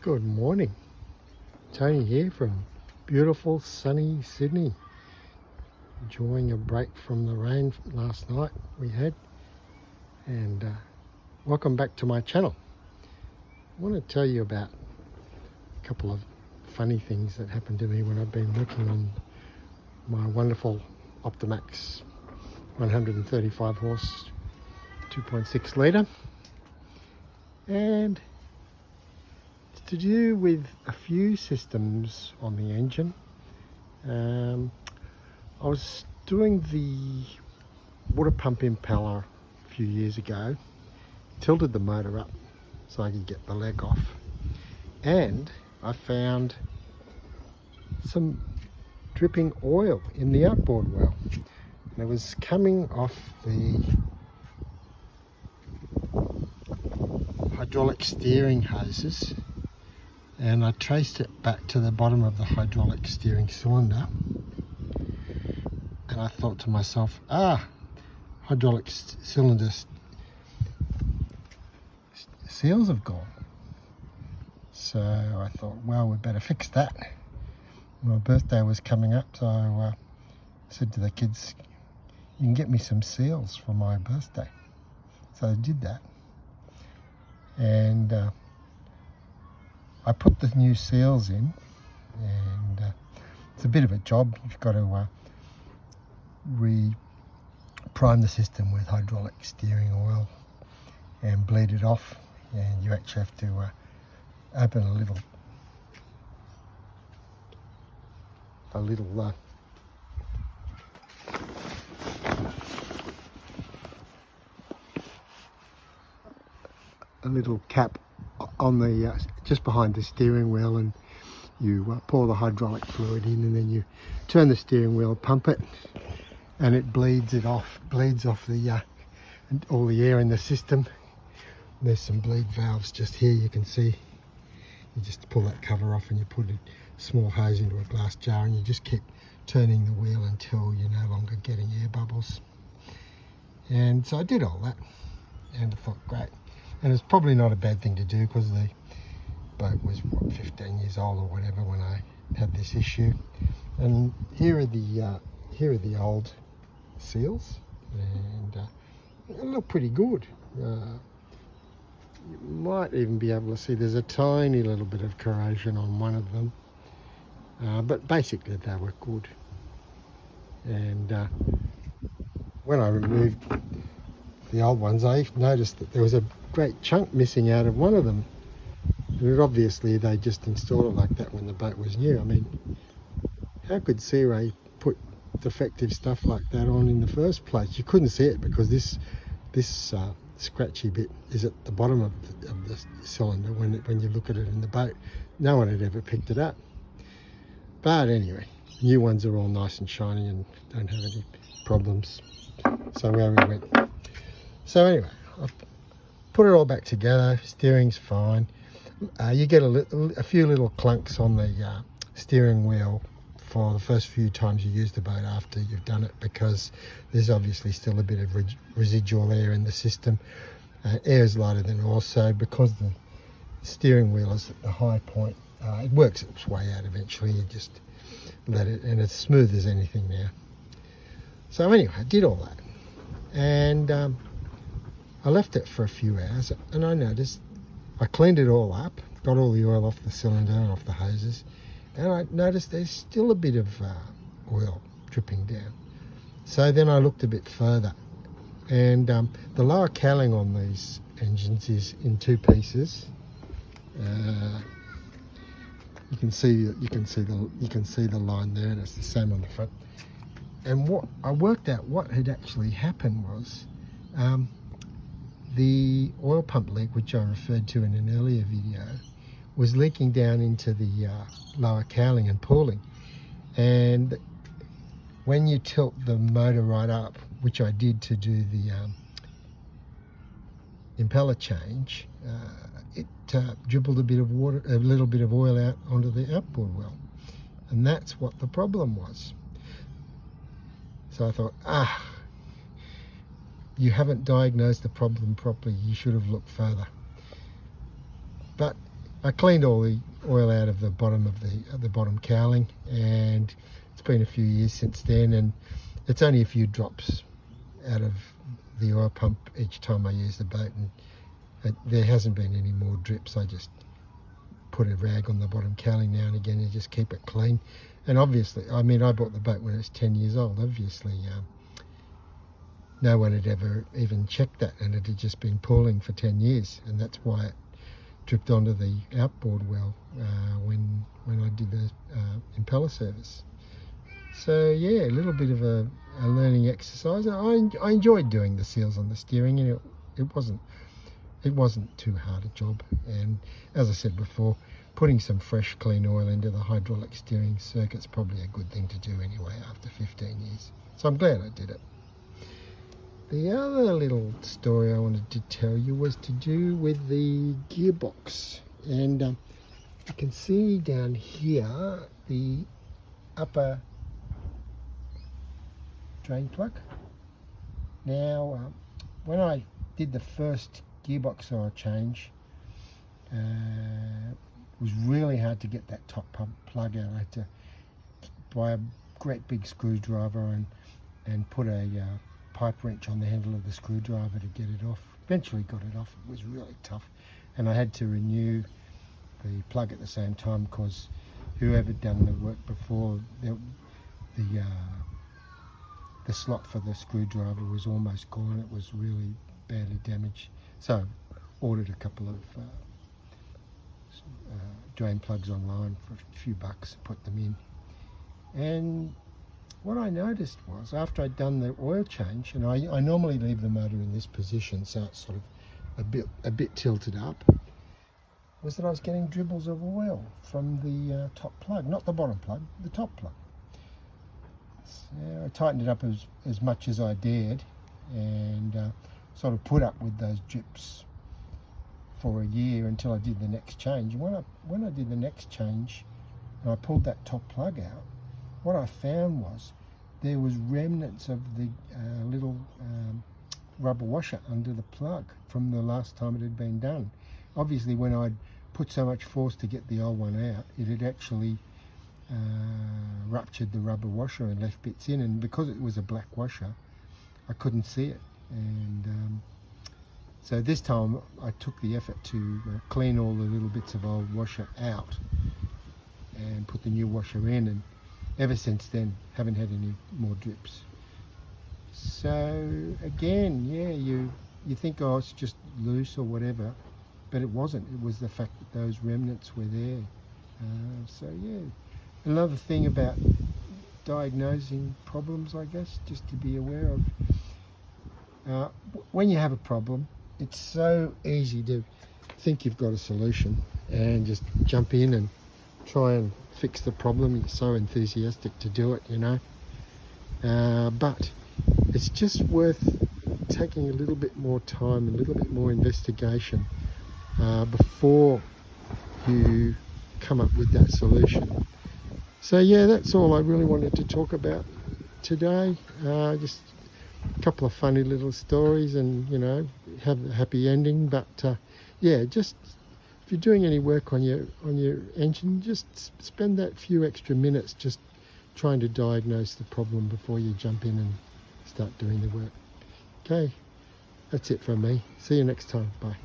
Good morning, Tony here from beautiful sunny Sydney, enjoying a break from the rain last night we had, and welcome back to my channel. I want to tell you about a couple of funny things that happened to me when I've been working on my wonderful Optimax 135 horse 2.6 litre, and to do with a few systems on the engine. I was doing the water pump impeller a few years ago, tilted the motor up so I could get the leg off, and I found some dripping oil in the outboard well, and it was coming off the hydraulic steering hoses, and I traced it back to the bottom of the hydraulic steering cylinder, and I thought to myself, hydraulic cylinder seals have gone. So I thought, well, we better fix that. My birthday was coming up, so I said to the kids, you can get me some seals for my birthday. So I did that, and I put the new seals in, and it's a bit of a job. You've got to re-prime the system with hydraulic steering oil and bleed it off, and you actually have to open a little cap on the just behind the steering wheel, and you pour the hydraulic fluid in, and then you turn the steering wheel, pump it, and it bleeds off the all the air in the system. There's some bleed valves just here, you can see. You just pull that cover off and you put a small hose into a glass jar, and you just keep turning the wheel until you're no longer getting air bubbles. And so I did all that, and I thought, great. And it's probably not a bad thing to do, because the boat was, what, 15 years old or whatever when I had this issue. And here are the old seals, and they look pretty good. You might even be able to see there's a tiny little bit of corrosion on one of them, but basically they were good. And when I removed the old ones, I noticed that there was a great chunk missing out of one of them, and obviously they just installed it like that when the boat was new. I mean, how could Sea Ray put defective stuff like that on in the first place? You couldn't see it because this scratchy bit is at the bottom of the cylinder when you look at it in the boat. No one had ever picked it up. But anyway, new ones are all nice and shiny and don't have any problems. So where we went. So anyway, I've put it all back together. Steering's fine. You get a few little clunks on the steering wheel for the first few times you use the boat after you've done it, because there's obviously still a bit of residual air in the system. Air is lighter than oil, so because the steering wheel is at the high point, it works its way out eventually. You just let it, and it's smooth as anything now. So anyway, I did all that, and I left it for a few hours, and I noticed, I cleaned it all up, got all the oil off the cylinder and off the hoses, and I noticed there's still a bit of oil dripping down. So then I looked a bit further, and the lower cowling on these engines is in two pieces. You can see the line there, and it's the same on the front. And what I worked out, what had actually happened was the oil pump leak, which I referred to in an earlier video, was leaking down into the lower cowling and pooling. And when you tilt the motor right up, which I did to do the impeller change, it dribbled a little bit of oil out onto the outboard well, and that's what the problem was. So I thought, you haven't diagnosed the problem properly. You should have looked further. But I cleaned all the oil out of the bottom of the bottom cowling, and it's been a few years since then, and it's only a few drops out of the oil pump each time I use the boat, and there hasn't been any more drips. I just put a rag on the bottom cowling now and again and just keep it clean. And obviously, I mean, I bought the boat when it was 10 years old. Obviously, no one had ever even checked that, and it had just been pooling for 10 years, and that's why it dripped onto the outboard well when I did the impeller service. So yeah, a little bit of a learning exercise. I enjoyed doing the seals on the steering, and it wasn't too hard a job. And as I said before, putting some fresh clean oil into the hydraulic steering circuit's probably a good thing to do anyway after 15 years. So I'm glad I did it. The other little story I wanted to tell you was to do with the gearbox. And you can see down here the upper drain plug. Now, when I did the first gearbox oil change, it was really hard to get that top plug out. I had to buy a great big screwdriver and put a pipe wrench on the handle of the screwdriver to get it off. Eventually got it off. It was really tough, and I had to renew the plug at the same time because whoever done the work before, the slot for the screwdriver was almost gone. It was really badly damaged. So ordered a couple of drain plugs online for a few bucks, put them in. And what I noticed was, after I'd done the oil change, and I normally leave the motor in this position so it's sort of a bit tilted up, was that I was getting dribbles of oil from the top plug, not the bottom plug, the top plug. So I tightened it up as much as I dared, and sort of put up with those drips for a year until I did the next change. When I did the next change and I pulled that top plug out, what I found was there was remnants of the little rubber washer under the plug from the last time it had been done. Obviously, when I'd put so much force to get the old one out, it had actually ruptured the rubber washer and left bits in, and because it was a black washer, I couldn't see it. And so this time I took the effort to clean all the little bits of old washer out and put the new washer in, and ever since then haven't had any more drips. So again, yeah, you think, oh, it's just loose or whatever, but it wasn't. It was the fact that those remnants were there. So yeah, another thing about diagnosing problems, I guess, just to be aware of. When you have a problem, it's so easy to think you've got a solution and just jump in and try and fix the problem. You're so enthusiastic to do it, you know. But it's just worth taking a little bit more time, a little bit more investigation before you come up with that solution. So yeah, that's all I really wanted to talk about today. Just a couple of funny little stories, and you know, have a happy ending. But yeah, just if you're doing any work on your engine, just spend that few extra minutes just trying to diagnose the problem before you jump in and start doing the work. Okay, that's it from me. See you next time. Bye.